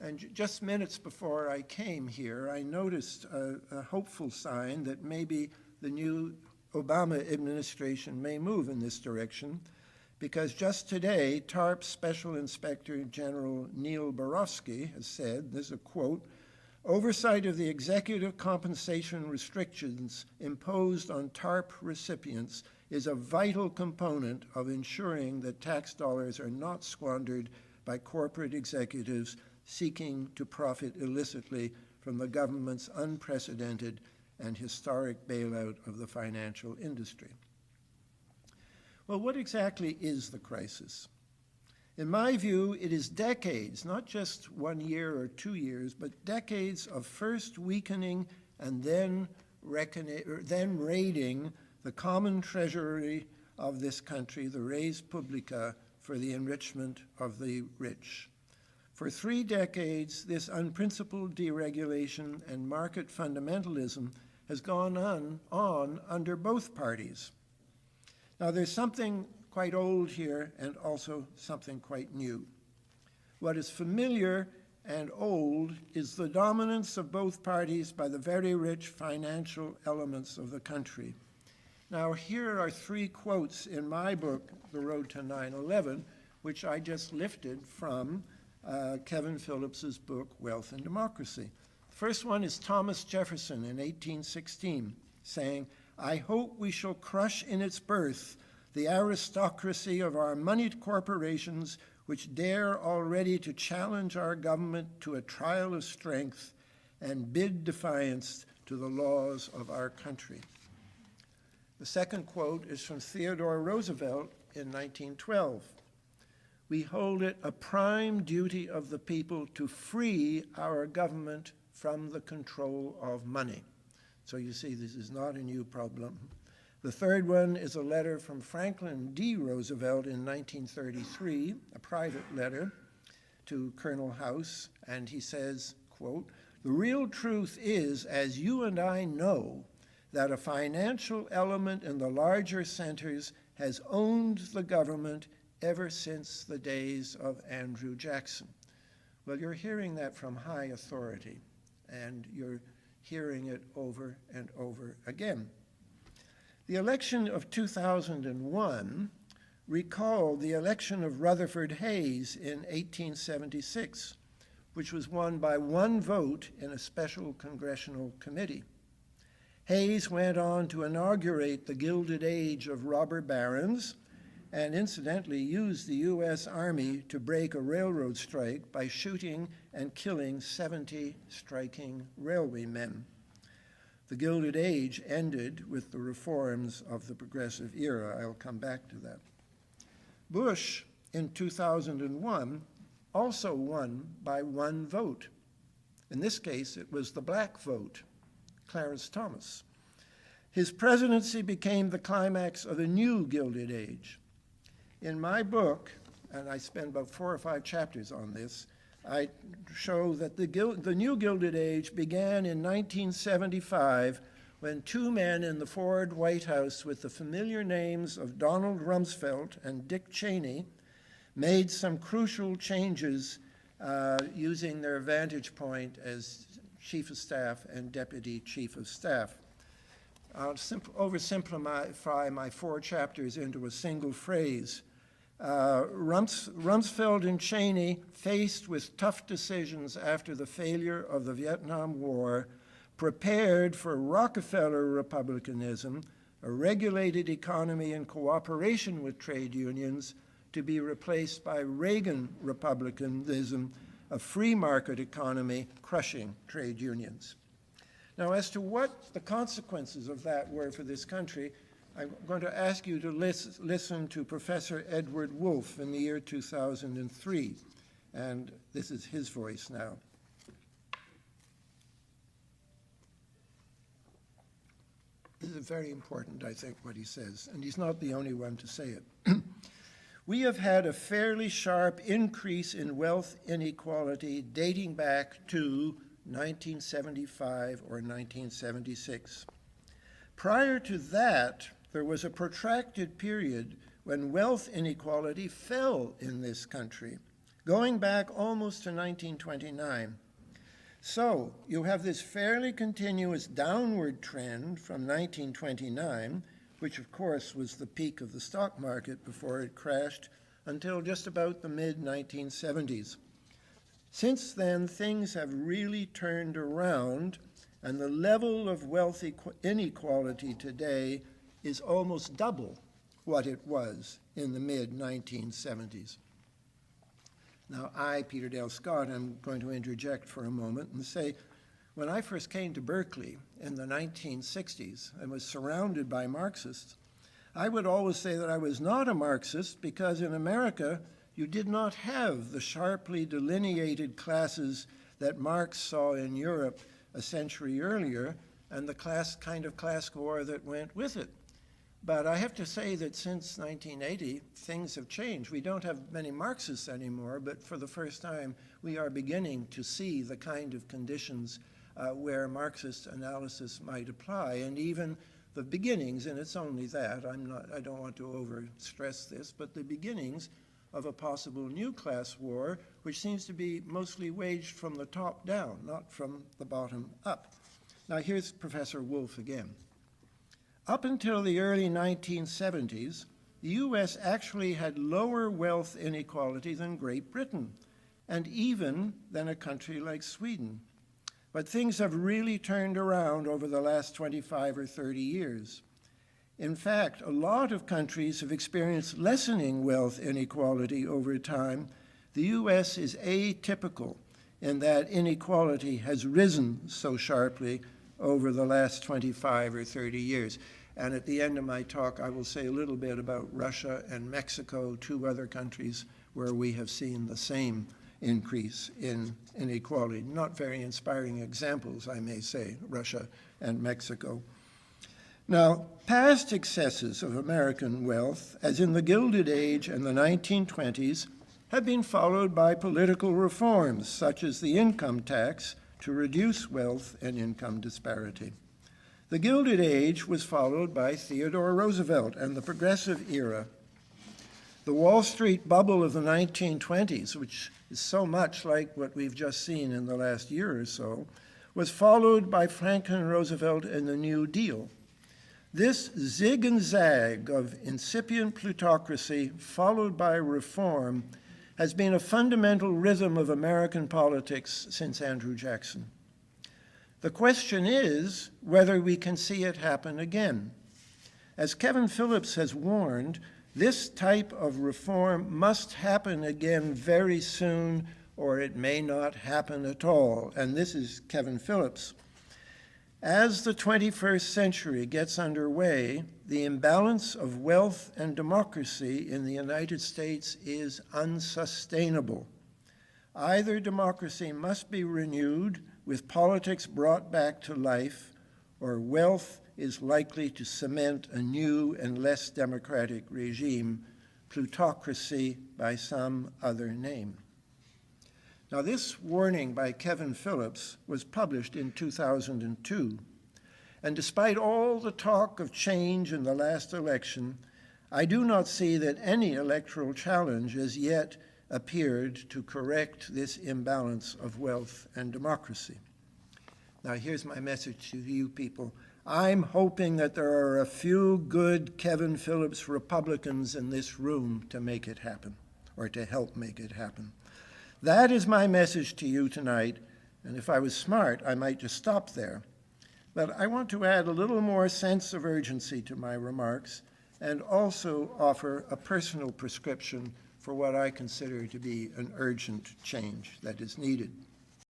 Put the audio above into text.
And just minutes before I came here, I noticed a hopeful sign that maybe the new Obama administration may move in this direction, because just today, TARP Special Inspector General Neil Barofsky has said, there's a quote, "Oversight of the executive compensation restrictions imposed on TARP recipients is a vital component of ensuring that tax dollars are not squandered by corporate executives seeking to profit illicitly from the government's unprecedented and historic bailout of the financial industry." Well, what exactly is the crisis? In my view, it is decades, not just 1 year or 2 years, but decades of first weakening and then raiding the common treasury of this country, the res publica, for the enrichment of the rich. For 3 decades, this unprincipled deregulation and market fundamentalism has gone on under both parties. Now, there's something quite old here and also something quite new. What is familiar and old is the dominance of both parties by the very rich financial elements of the country. Now, here are 3 quotes in my book, The Road to 9/11, which I just lifted from Kevin Phillips's book, Wealth and Democracy. The first one is Thomas Jefferson in 1816, saying, "I hope we shall crush in its birth the aristocracy of our moneyed corporations which dare already to challenge our government to a trial of strength and bid defiance to the laws of our country." The second quote is from Theodore Roosevelt in 1912. "We hold it a prime duty of the people to free our government from the control of money." So you see, this is not a new problem. The third one is a letter from Franklin D. Roosevelt in 1933, a private letter to Colonel House, and he says, quote, "The real truth is, as you and I know, that a financial element in the larger centers has owned the government ever since the days of Andrew Jackson." Well, you're hearing that from high authority, and you're hearing it over and over again. The election of 2001 recalled the election of Rutherford Hayes in 1876, which was won by 1 vote in a special congressional committee. Hayes went on to inaugurate the Gilded Age of robber barons, and incidentally used the U.S. Army to break a railroad strike by shooting and killing 70 striking railwaymen. The Gilded Age ended with the reforms of the progressive era. I'll come back to that. Bush, in 2001, also won by 1 vote. In this case, it was the black vote, Clarence Thomas. His presidency became the climax of a new Gilded Age. In my book, and I spend about 4 or 5 chapters on this, I show that the new Gilded Age began in 1975 when 2 men in the Ford White House with the familiar names of Donald Rumsfeld and Dick Cheney made some crucial changes using their vantage point as Chief of Staff and Deputy Chief of Staff. I'll oversimplify my 4 chapters into a single phrase. Rumsfeld and Cheney, faced with tough decisions after the failure of the Vietnam War, prepared for Rockefeller republicanism, a regulated economy in cooperation with trade unions, to be replaced by Reagan republicanism, a free market economy crushing trade unions. Now, as to what the consequences of that were for this country, I'm going to ask you to listen to Professor Edward Wolff in the year 2003, and this is his voice now. This is very important, I think, what he says, and he's not the only one to say it. "We have had a fairly sharp increase in wealth inequality dating back to 1975 or 1976. Prior to that, there was a protracted period when wealth inequality fell in this country, going back almost to 1929. So you have this fairly continuous downward trend from 1929, which of course was the peak of the stock market before it crashed, until just about the mid-1970s. Since then, things have really turned around, and the level of wealth inequality today is almost double what it was in the mid-1970s. Now, Peter Dale Scott, am going to interject for a moment and say, when I first came to Berkeley in the 1960s and was surrounded by Marxists, I would always say that I was not a Marxist because in America, you did not have the sharply delineated classes that Marx saw in Europe a century earlier and the kind of class war that went with it. But I have to say that since 1980, things have changed. We don't have many Marxists anymore, but for the first time, we are beginning to see the kind of conditions where Marxist analysis might apply, and even the beginnings, and it's only that, I don't want to overstress this, but the beginnings of a possible new class war, which seems to be mostly waged from the top down, not from the bottom up. Now here's Professor Wolff again. Up until the early 1970s, the US actually had lower wealth inequality than Great Britain, and even than a country like Sweden. But things have really turned around over the last 25 or 30 years. In fact, a lot of countries have experienced lessening wealth inequality over time. The US is atypical in that inequality has risen so sharply over the last 25 or 30 years. And at the end of my talk, I will say a little bit about Russia and Mexico, two other countries where we have seen the same increase in inequality. Not very inspiring examples, I may say, Russia and Mexico. Now, past excesses of American wealth, as in the Gilded Age and the 1920s, have been followed by political reforms, such as the income tax, to reduce wealth and income disparity. The Gilded Age was followed by Theodore Roosevelt and the Progressive Era. The Wall Street bubble of the 1920s, which is so much like what we've just seen in the last year or so, was followed by Franklin Roosevelt and the New Deal. This zig and zag of incipient plutocracy followed by reform has been a fundamental rhythm of American politics since Andrew Jackson. The question is whether we can see it happen again. As Kevin Phillips has warned, this type of reform must happen again very soon, or it may not happen at all. And this is Kevin Phillips. As the 21st century gets underway, the imbalance of wealth and democracy in the United States is unsustainable. Either democracy must be renewed with politics brought back to life, or wealth is likely to cement a new and less democratic regime, plutocracy by some other name. Now, this warning by Kevin Phillips was published in 2002, and despite all the talk of change in the last election, I do not see that any electoral challenge as yet appeared to correct this imbalance of wealth and democracy. Now, here's my message to you people. I'm hoping that there are a few good Kevin Phillips Republicans in this room to make it happen, or to help make it happen. That is my message to you tonight, and if I was smart, I might just stop there. But I want to add a little more sense of urgency to my remarks and also offer a personal prescription for what I consider to be an urgent change that is needed.